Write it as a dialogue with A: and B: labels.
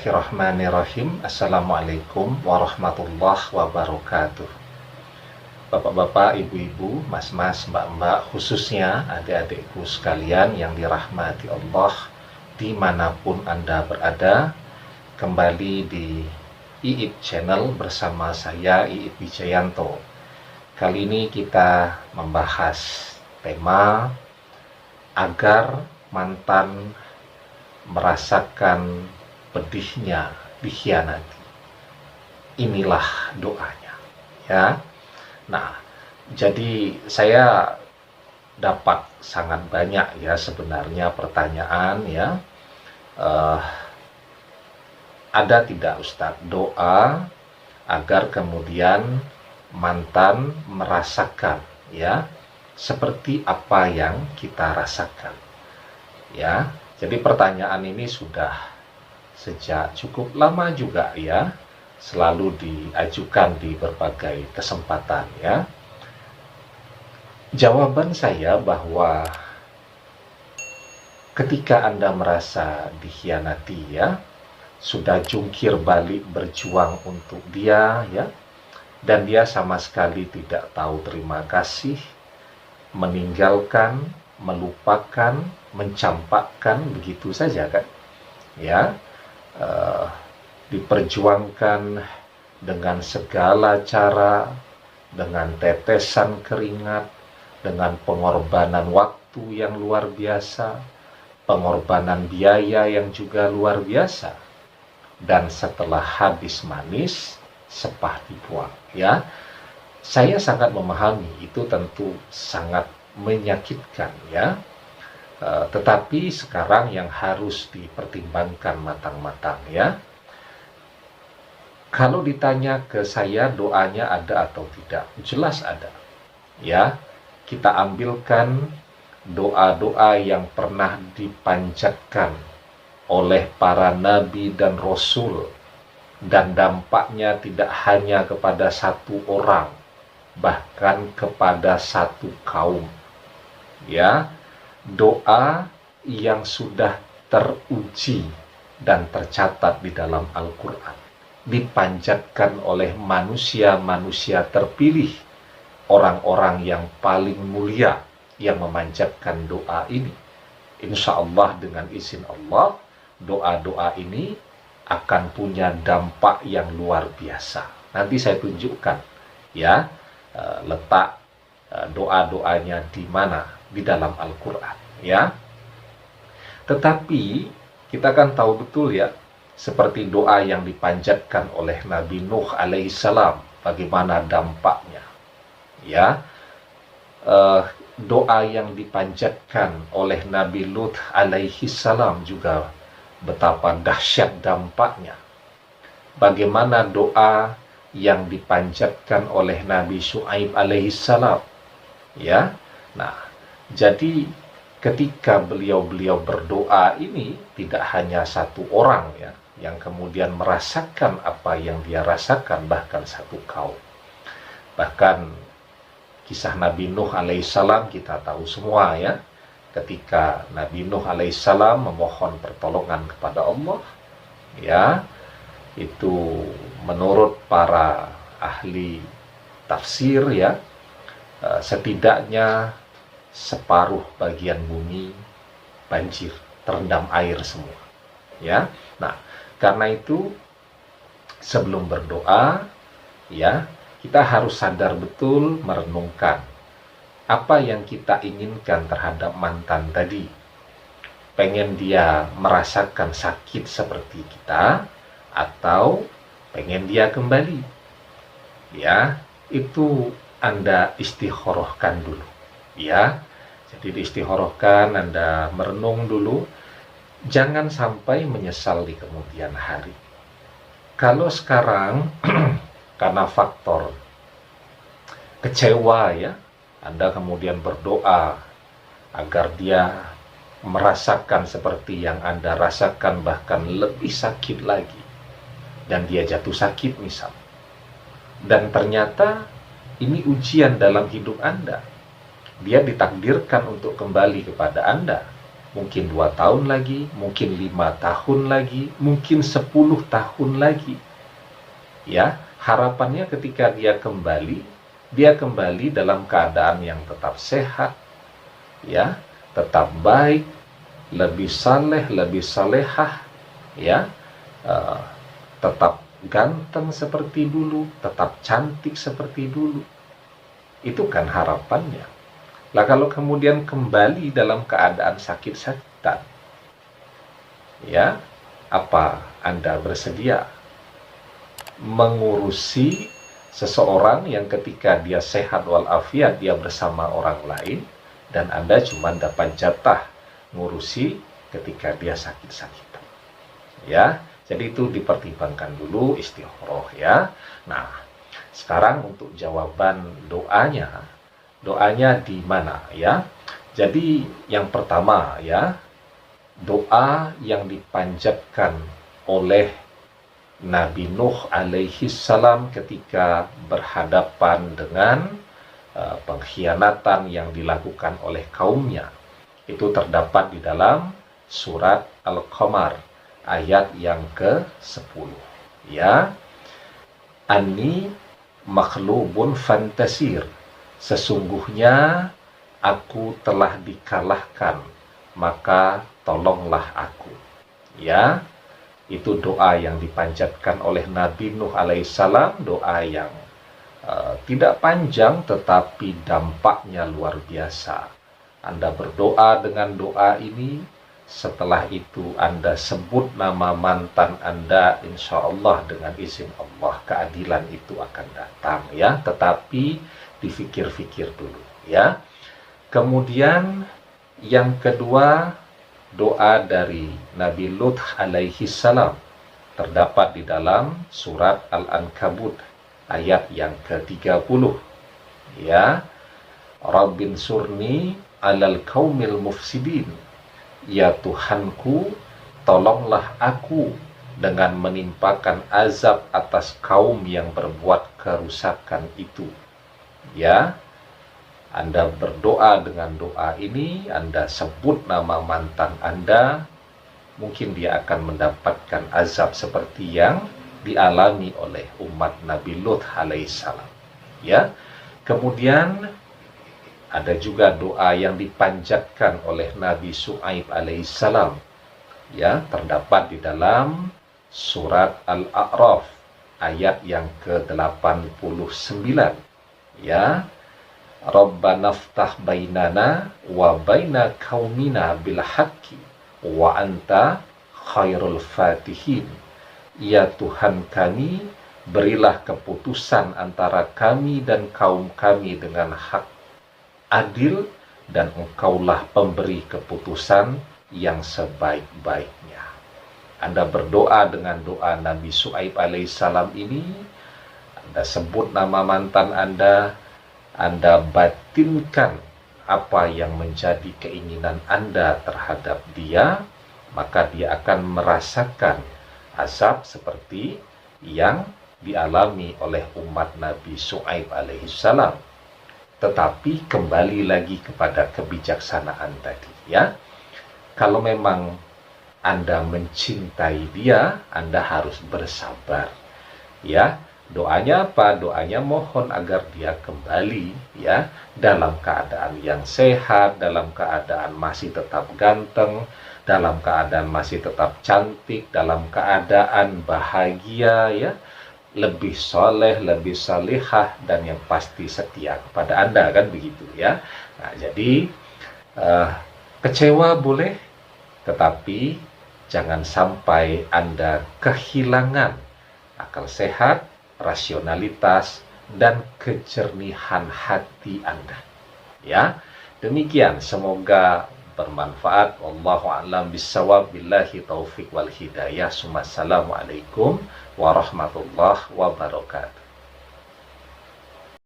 A: Bismillahirrahmanirrahim. Assalamualaikum warahmatullahi wabarakatuh. Bapak-bapak, ibu-ibu, mas-mas, mbak-mbak, khususnya adik-adikku sekalian yang dirahmati Allah dimanapun Anda berada, kembali di IIP Channel bersama saya IIP Wijayanto. Kali ini kita membahas tema agar mantan merasakan pedihnya dikhianati. Inilah doanya, ya. Nah, jadi saya dapat sangat banyak ya sebenarnya pertanyaan ya. Ada tidak Ustadz doa agar kemudian mantan merasakan ya seperti apa yang kita rasakan, ya. Jadi pertanyaan ini sudah sejak cukup lama juga ya, selalu diajukan di berbagai kesempatan ya. Jawaban saya bahwa ketika Anda merasa dikhianati ya, sudah jungkir balik berjuang untuk dia ya, dan dia sama sekali tidak tahu terima kasih, meninggalkan, melupakan, mencampakkan begitu saja kan ya, diperjuangkan dengan segala cara, dengan tetesan keringat, dengan pengorbanan waktu yang luar biasa, pengorbanan biaya yang juga luar biasa, dan setelah habis manis sepah dibuang ya. Saya sangat memahami itu tentu sangat menyakitkan ya. Tetapi sekarang yang harus dipertimbangkan matang-matang ya. Kalau ditanya ke saya doanya ada atau tidak, jelas ada ya. Kita ambilkan doa-doa yang pernah dipanjatkan oleh para nabi dan rasul, dan dampaknya tidak hanya kepada satu orang, bahkan kepada satu kaum ya. Doa yang sudah teruji dan tercatat di dalam Al-Quran, dipanjatkan oleh manusia-manusia terpilih, orang-orang yang paling mulia yang memanjatkan doa ini. Insya Allah dengan izin Allah, doa-doa ini akan punya dampak yang luar biasa. Nanti saya tunjukkan ya letak doa-doanya di mana di dalam Al-Quran ya. Tetapi kita kan tahu betul ya, seperti doa yang dipanjatkan oleh Nabi Nuh alaihissalam, bagaimana dampaknya ya. Doa yang dipanjatkan oleh Nabi Lut alaihissalam juga betapa dahsyat dampaknya. Bagaimana doa yang dipanjatkan oleh Nabi Syuaib alaihissalam ya. Nah, jadi ketika beliau-beliau berdoa ini, tidak hanya satu orang ya yang kemudian merasakan apa yang dia rasakan, bahkan satu kaum. Bahkan kisah Nabi Nuh alaihissalam kita tahu semua ya. Ketika Nabi Nuh alaihissalam memohon pertolongan kepada Allah ya, itu menurut para ahli tafsir ya, setidaknya separuh bagian bumi banjir, terendam air semua ya. Nah, karena itu sebelum berdoa ya, kita harus sadar betul merenungkan apa yang kita inginkan terhadap mantan tadi. Pengen dia merasakan sakit seperti kita, atau pengen dia kembali ya. Itu Anda istikharahkan dulu ya. Jadi diistikharahkan, Anda merenung dulu, jangan sampai menyesal di kemudian hari. Kalau sekarang karena faktor kecewa ya, Anda kemudian berdoa agar dia merasakan seperti yang Anda rasakan, bahkan lebih sakit lagi, dan dia jatuh sakit misal, dan ternyata ini ujian dalam hidup Anda, dia ditakdirkan untuk kembali kepada Anda, mungkin 2 tahun lagi, mungkin 5 tahun lagi, mungkin 10 tahun lagi. Ya, harapannya ketika dia kembali dalam keadaan yang tetap sehat, ya, tetap baik, lebih saleh, lebih salehah, ya, tetap ganteng seperti dulu, tetap cantik seperti dulu. Itu kan harapannya. Lah kalau kemudian kembali dalam keadaan sakit-sakitan, ya, apa Anda bersedia mengurusi seseorang yang ketika dia sehat walafiat dia bersama orang lain, dan Anda cuma dapat jatah ngurusi ketika dia sakit-sakitan? Ya, jadi itu dipertimbangkan dulu istikharah, ya. Nah, sekarang untuk jawaban doanya di mana, ya? Jadi yang pertama, ya, doa yang dipanjatkan oleh Nabi Nuh alaihi salam ketika berhadapan dengan pengkhianatan yang dilakukan oleh kaumnya, itu terdapat di dalam surat Al-Qamar ayat yang ke-10, ya. Anni makhlubun fantasir, sesungguhnya aku telah dikalahkan, maka tolonglah aku. Ya, itu doa yang dipanjatkan oleh Nabi Nuh alaihissalam, doa yang tidak panjang tetapi dampaknya luar biasa. Anda berdoa dengan doa ini, setelah itu Anda sebut nama mantan Anda, insya Allah dengan izin Allah keadilan itu akan datang, ya. Tetapi difikir-fikir dulu, ya. Kemudian yang kedua, doa dari Nabi Lut alaihi salam terdapat di dalam surat Al-Ankabut ayat yang ke-30, ya. Rabbin surni alal qaumil mufsidin, ya Tuhanku, tolonglah aku dengan menimpakan azab atas kaum yang berbuat kerusakan itu. Ya, Anda berdoa dengan doa ini, Anda sebut nama mantan Anda, mungkin dia akan mendapatkan azab seperti yang dialami oleh umat Nabi Lut alaihissalam. Ya, kemudian ada juga doa yang dipanjatkan oleh Nabi Shu'aib alaihissalam, ya, terdapat di dalam surat Al-A'raf ayat yang ke-89, ya. Rabbana ftah bainana wa baina qaumina bil haqqi wa anta khairul fatihin, ya Tuhan kami, berilah keputusan antara kami dan kaum kami dengan hak adil, dan engkaulah pemberi keputusan yang sebaik-baiknya. Anda berdoa dengan doa Nabi Shu'aib alaihissalam ini, Anda sebut nama mantan Anda batinkan apa yang menjadi keinginan Anda terhadap dia, maka dia akan merasakan azab seperti yang dialami oleh umat Nabi Shu'aib alaihissalam. Tetapi kembali lagi kepada kebijaksanaan tadi, ya. Kalau memang Anda mencintai dia, Anda harus bersabar, ya. Doanya apa? Doanya mohon agar dia kembali, ya, dalam keadaan yang sehat, dalam keadaan masih tetap ganteng, dalam keadaan masih tetap cantik, dalam keadaan bahagia, ya, lebih soleh, lebih salihah, dan yang pasti setia kepada Anda, kan begitu, ya. Nah, jadi kecewa boleh, tetapi jangan sampai Anda kehilangan akal sehat, rasionalitas, dan kejernihan hati Anda, ya. Demikian, semoga bermanfaat. Wallahu a'lam bissawab, billahi taufik wal hidayah. Assalamualaikum warahmatullahi wabarakatuh.